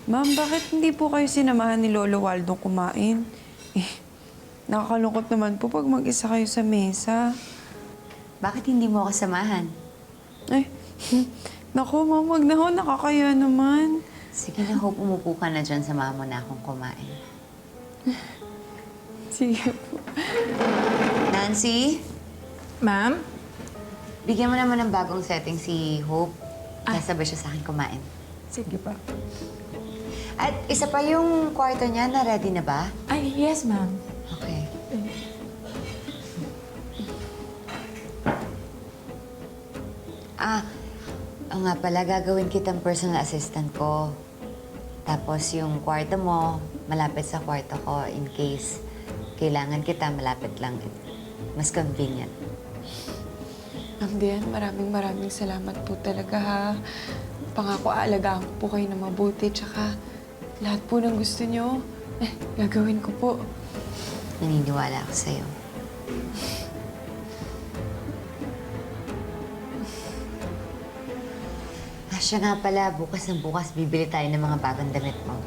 Ma'am, bakit hindi po kayo sinamahan ni Lolo Waldo kumain? Eh, nakakalungkot naman po pag mag-isa kayo sa mesa. Bakit hindi mo ako samahan? Eh, naku, ma'am, wag na ho. Nakakaya naman. Sige na, Hope, umupo ka na dyan. Samahan mo na akong kumain. Sige po. Nancy, Ma'am? bigyan mo naman ng bagong setting si Hope. Kasabay siya sa akin kumain. Sige pa. At isa pa yung kwarto niya na ready na ba? Ay, yes, ma'am. Okay. Oo nga pala, gagawin kitang personal assistant ko. Tapos yung kwarto mo, malapit sa kwarto ko in case kailangan kita, malapit lang. Mas convenient. Ma'am Dian, maraming salamat po talaga ha. Pangako aalagaan ko po kayo na mabuti. Tsaka lahat po ng gusto nyo, gagawin ko po. Naniniwala ako sa'yo. Siya nga pala, bukas bibili tayo ng mga bagong damit mo.